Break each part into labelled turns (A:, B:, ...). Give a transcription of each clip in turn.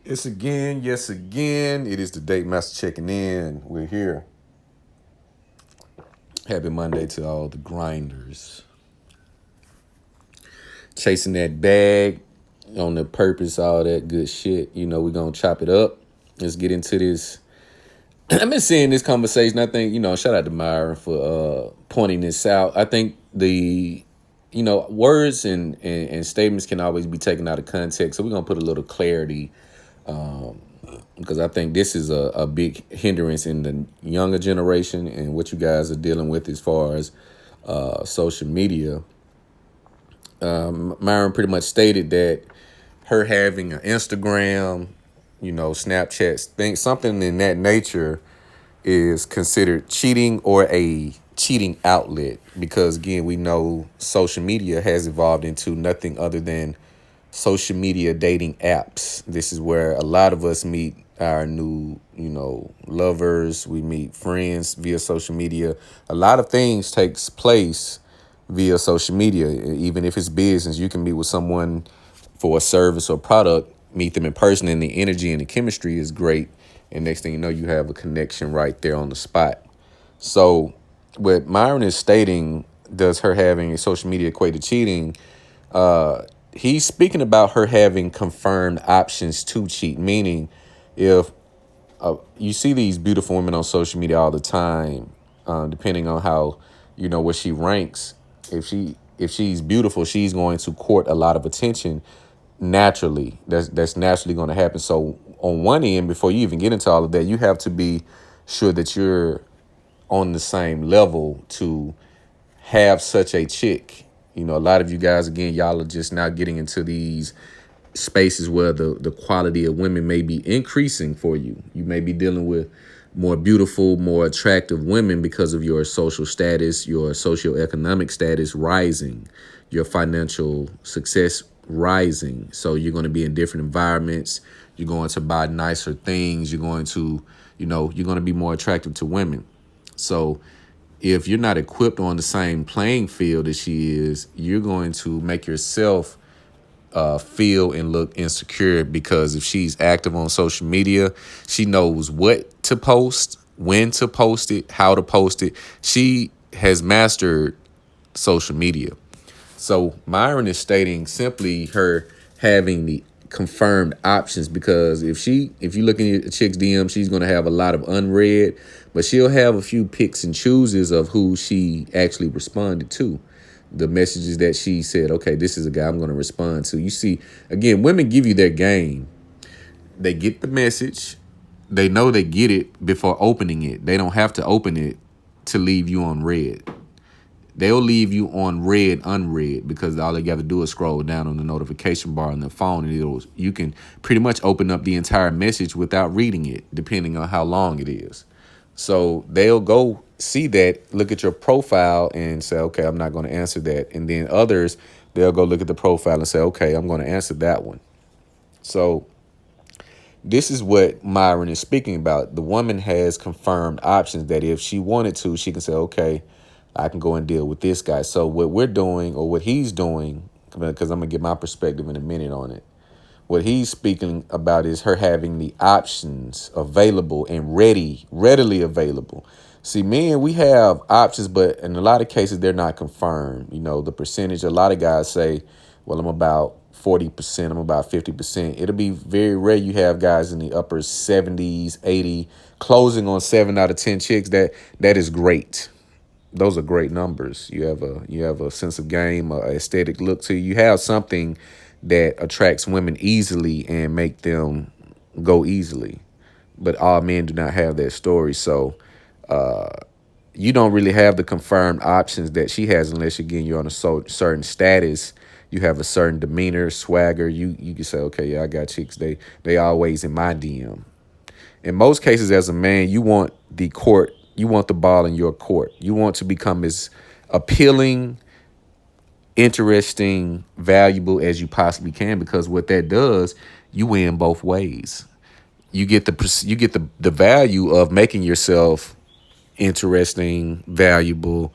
A: Yes again. It is the Date Master checking in. We're here. Happy Monday to all the grinders. Chasing that bag on the purpose, all that good shit. You know, we're going to chop it up. Let's get into this. I've been seeing this conversation. I think, shout out to Myron for pointing this out. I think words and statements can always be taken out of context. So we're going to put a little clarity because I think this is a big hindrance in the younger generation and what you guys are dealing with as far as social media. Myron pretty much stated that her having an Instagram, Snapchat, something in that nature is considered cheating or a cheating outlet because, again, we know social media has evolved into nothing other than social media dating apps. This is where a lot of us meet our new, lovers. We meet friends via social media. A lot of things takes place via social media. Even if it's business, you can meet with someone for a service or product, meet them in person, and the energy and the chemistry is great. And next thing you know, you have a connection right there on the spot. So what Myron is stating, does her having social media equate to cheating? He's speaking about her having confirmed options to cheat, meaning if you see these beautiful women on social media all the time, depending on how, where she ranks, if she's beautiful, she's going to court a lot of attention naturally. That's naturally going to happen. So on one end, before you even get into all of that, you have to be sure that you're on the same level to have such a chick. A lot of you guys, again, y'all are just now getting into these spaces where the quality of women may be increasing for you. You may be dealing with more beautiful, more attractive women because of your social status, your socioeconomic status rising, your financial success rising. So you're going to be in different environments. You're going to buy nicer things. You're going to, you're going to be more attractive to women. So if you're not equipped on the same playing field as she is, you're going to make yourself feel and look insecure because if she's active on social media, she knows what to post, when to post it, how to post it. She has mastered social media. So Myron is stating simply her having the confirmed options because if you looking at a chick's DM, she's going to have a lot of unread, but she'll have a few picks and chooses of who she actually responded to. The messages that she said, okay, this is a guy I'm going to respond to. You see, again, women give you their game. They get the message. They know they get it before opening it. They don't have to open it to leave you on red. They'll leave you on red, unread, because all they got to do is scroll down on the notification bar on their phone, and you can pretty much open up the entire message without reading it, depending on how long it is. So they'll go see that, look at your profile and say, okay, I'm not going to answer that. And then others, they'll go look at the profile and say, okay, I'm going to answer that one. So this is what Myron is speaking about. The woman has confirmed options that if she wanted to, she can say, okay, I can go and deal with this guy. So what we're doing, or what he's doing, because I'm going to get my perspective in a minute on it. What he's speaking about is her having the options available and readily available. See, men, we have options, but in a lot of cases, they're not confirmed. The percentage, a lot of guys say, well, I'm about 40%, I'm about 50%. It'll be very rare you have guys in the upper 70s, 80, closing on 7 out of 10 chicks. That is great. Those are great numbers. You have a sense of game, a aesthetic look to you. You have something that attracts women easily and make them go easily. But all men do not have that story. So you don't really have the confirmed options that she has unless, again, you're on a certain status. You have a certain demeanor, swagger. You can say, okay, yeah, I got chicks. They always in my DM. In most cases, as a man, you want the court. You want the ball in your court. You want to become as appealing, interesting, valuable as you possibly can, because what that does, you win both ways. You get the value of making yourself interesting, valuable,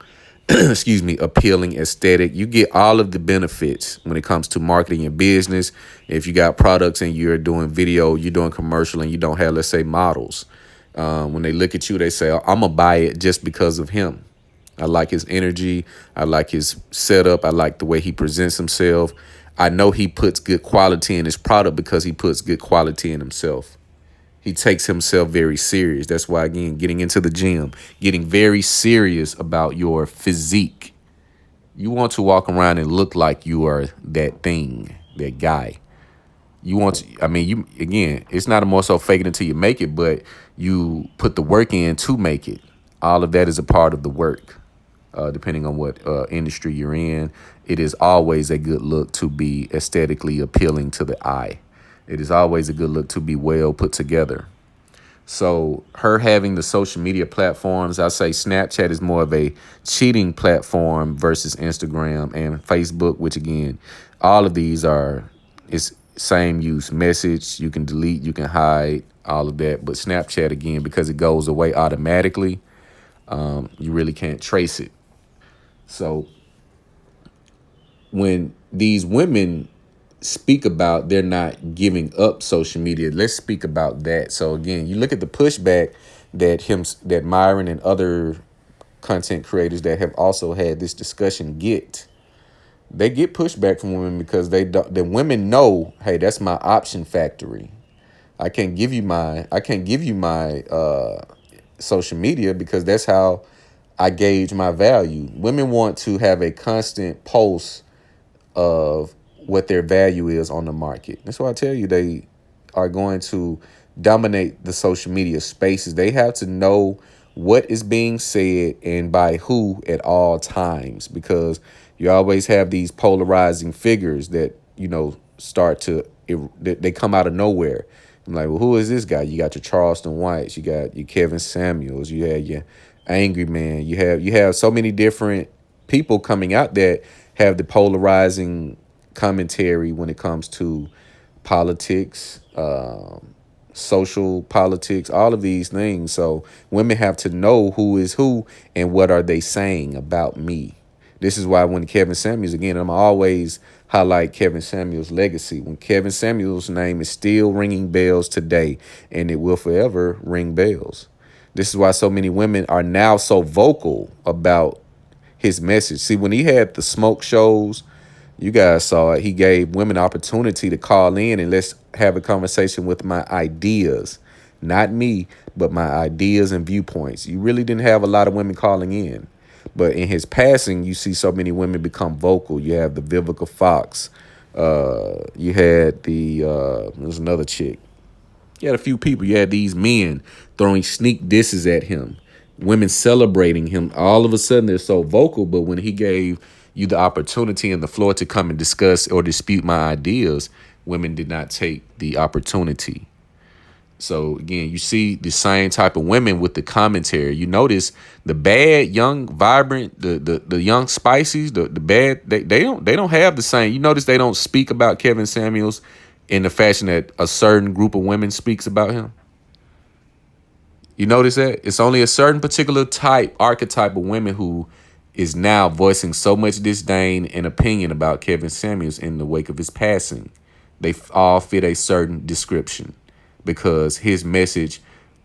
A: excuse me, appealing aesthetic. You get all of the benefits when it comes to marketing and business. If you got products and you're doing video, you're doing commercial, and you don't have, let's say, models. When they look at you, they say, I'm going to buy it just because of him. I like his energy. I like his setup. I like the way he presents himself. I know he puts good quality in his product because he puts good quality in himself. He takes himself very serious. That's why, again, getting into the gym, getting very serious about your physique. You want to walk around and look like you are that thing, that guy. You want to, I mean, you, again, it's not a more so fake it until you make it, but you put the work in to make it. All of that is a part of the work, depending on what industry you're in. It is always a good look to be aesthetically appealing to the eye. It is always a good look to be well put together. So her having the social media platforms, I say Snapchat is more of a cheating platform versus Instagram and Facebook, which again, all of these are, it's same use message. You can delete, you can hide, all of that. But Snapchat, again, because it goes away automatically, you really can't trace it. So when these women speak about they're not giving up social media, let's speak about that. So again, you look at the pushback that Myron and other content creators that have also had this discussion get. They get pushback from women because the women know, hey, that's my option factory. I can't give you my social media because that's how I gauge my value. Women want to have a constant pulse of what their value is on the market. That's why I tell you they are going to dominate the social media spaces. They have to know what is being said and by who at all times, because you always have these polarizing figures that, start to, they come out of nowhere. I'm like, well, who is this guy? You got your Charleston Whites, you got your Kevin Samuels, you had your Angry Man, you have so many different people coming out that have the polarizing commentary when it comes to politics, social politics, all of these things. So women have to know who is who and what are they saying about me. This is why when Kevin Samuels, again, I'm always highlight Kevin Samuels' legacy. When Kevin Samuels' name is still ringing bells today, and it will forever ring bells. This is why so many women are now so vocal about his message. See, when he had the smoke shows, you guys saw it. He gave women opportunity to call in and let's have a conversation with my ideas. Not me, but my ideas and viewpoints. You really didn't have a lot of women calling in. But in his passing, you see so many women become vocal. You have the Vivica Fox. You had there's another chick. You had a few people. You had these men throwing sneak disses at him, women celebrating him. All of a sudden, they're so vocal. But when he gave you the opportunity and the floor to come and discuss or dispute my ideas, women did not take the opportunity. So again, you see the same type of women with the commentary. You notice the bad, young, vibrant, the young spices, the bad, they don't have the same. You notice they don't speak about Kevin Samuels in the fashion that a certain group of women speaks about him. You notice that? It's only a certain particular archetype of women who is now voicing so much disdain and opinion about Kevin Samuels in the wake of his passing. They all fit a certain description because his message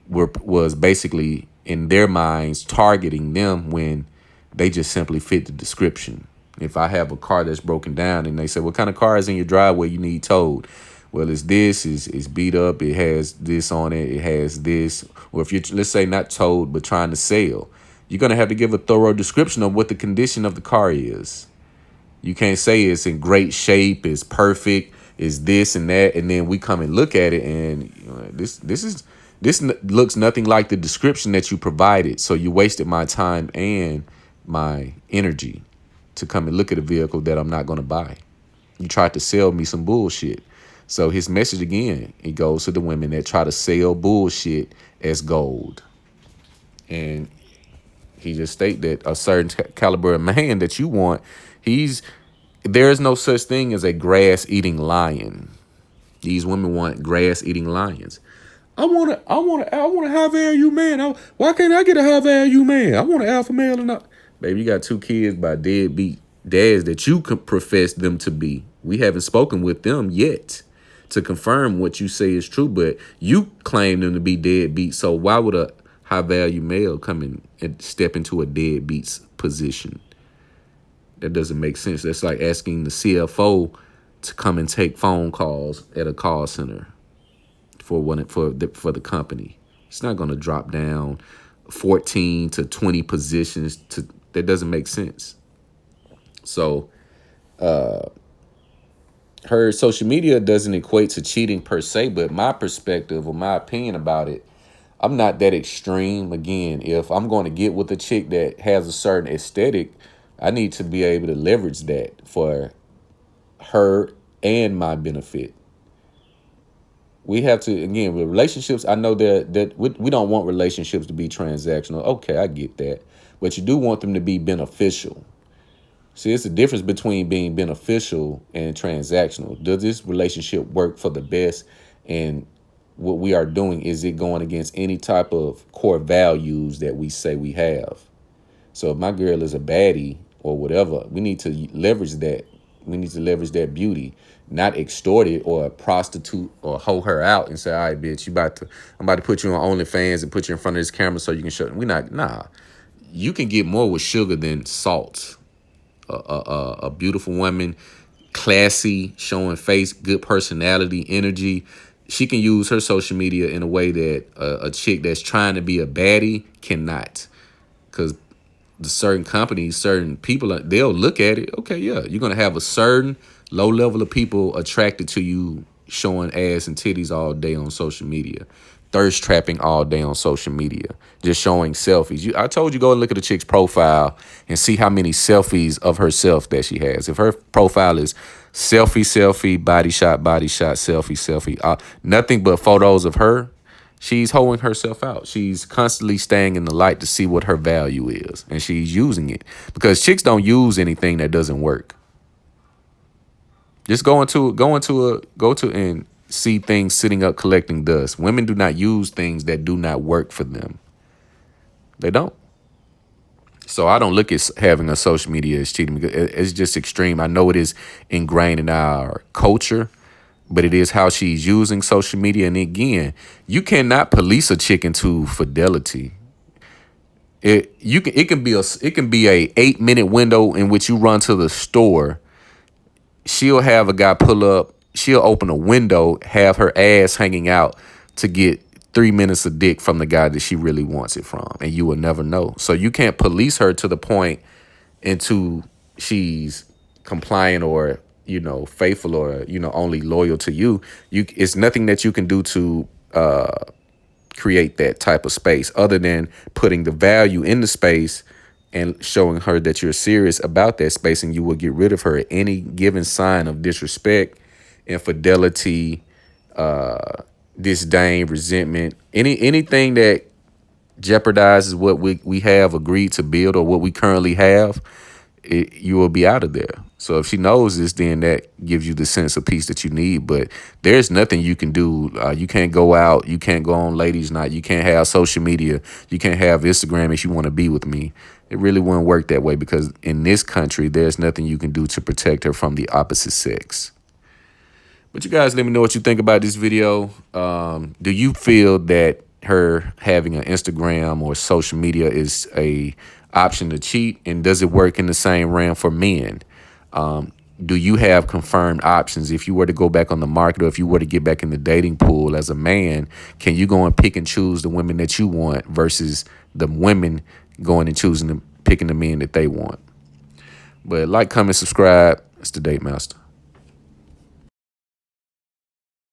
A: was basically in their minds targeting them when they just simply fit the description. If I have a car that's broken down and they say, what kind of car is in your driveway you need towed? Well, it's this, it's beat up, it has this on it, it has this. Or if you're, let's say, not towed, but trying to sell, you're going to have to give a thorough description of what the condition of the car is. You can't say it's in great shape, it's perfect, it's this and that, and then we come and look at it and this looks nothing like the description that you provided. So you wasted my time and my energy to come and look at a vehicle that I'm not going to buy. You tried to sell me some bullshit. So his message again, it goes to the women that try to sell bullshit as gold. And he just state that a certain caliber of man that you want, there is no such thing as a grass-eating lion. These women want grass-eating lions. I want a high value man. Why can't I get a high value man? I want an alpha male and not. Baby, you got 2 kids by deadbeat dads that you could profess them to be. We haven't spoken with them yet to confirm what you say is true, but you claim them to be deadbeat. So why would a high value male come in and step into a deadbeat's position? That doesn't make sense. That's like asking the CFO to come and take phone calls at a call center for the company. It's not going to drop down 14 to 20 positions. That doesn't make sense. So her social media doesn't equate to cheating per se, but my perspective or my opinion about it, I'm not that extreme. Again, if I'm going to get with a chick that has a certain aesthetic, I need to be able to leverage that for her and my benefit. We have to, again, with relationships, I know that we don't want relationships to be transactional. Okay, I get that. But you do want them to be beneficial. See, it's a difference between being beneficial and transactional. Does this relationship work for the best? And what we are doing, is it going against any type of core values that we say we have? So if my girl is a baddie or whatever, we need to leverage that. We need to leverage that beauty, not extort it or prostitute or hoe her out and say, all right, bitch, I'm about to put you on OnlyFans and put you in front of this camera so you can show. You can get more with sugar than salt. A beautiful woman, classy, showing face, good personality, energy. She can use her social media in a way that a chick that's trying to be a baddie cannot. Because the certain companies, certain people, they'll look at it. Okay, yeah, you're going to have a certain low level of people attracted to you showing ass and titties all day on social media. Thirst trapping all day on social media, just showing selfies. I told you, go and look at a chick's profile and see how many selfies of herself that she has. If her profile is selfie, body shot, selfie, nothing but photos of her, she's holding herself out. She's constantly staying in the light to see what her value is, and she's using it because chicks don't use anything that doesn't work. Just go to and see things sitting up collecting dust. Women do not use things that do not work for them. They don't. So I don't look at having a social media as cheating because it's just extreme. I know it is ingrained in our culture, but it is how she's using social media. And again, you cannot police a chick into fidelity. It can be a 8-minute window in which you run to the store. She'll have a guy pull up. She'll open a window, have her ass hanging out to get 3 minutes of dick from the guy that she really wants it from, and you will never know. So you can't police her to the point into she's compliant or faithful or only loyal to you. It's nothing that you can do to create that type of space other than putting the value in the space and showing her that you're serious about that space, and you will get rid of her at any given sign of disrespect, infidelity, disdain, resentment, anything that jeopardizes what we have agreed to build or what we currently have. You will be out of there. So if she knows this, then that gives you the sense of peace that you need. But there's nothing you can do. You can't go out. You can't go on ladies' night. You can't have social media. You can't have Instagram if you want to be with me. It really wouldn't work that way because in this country, there's nothing you can do to protect her from the opposite sex. But you guys let me know what you think about this video. Do you feel that her having an Instagram or social media is a option to cheat? And does it work in the same realm for men? Do you have confirmed options? If you were to go back on the market or if you were to get back in the dating pool as a man, can you go and pick and choose the women that you want versus the women going and choosing and picking the men that they want? But like, comment, subscribe. It's the Date Master.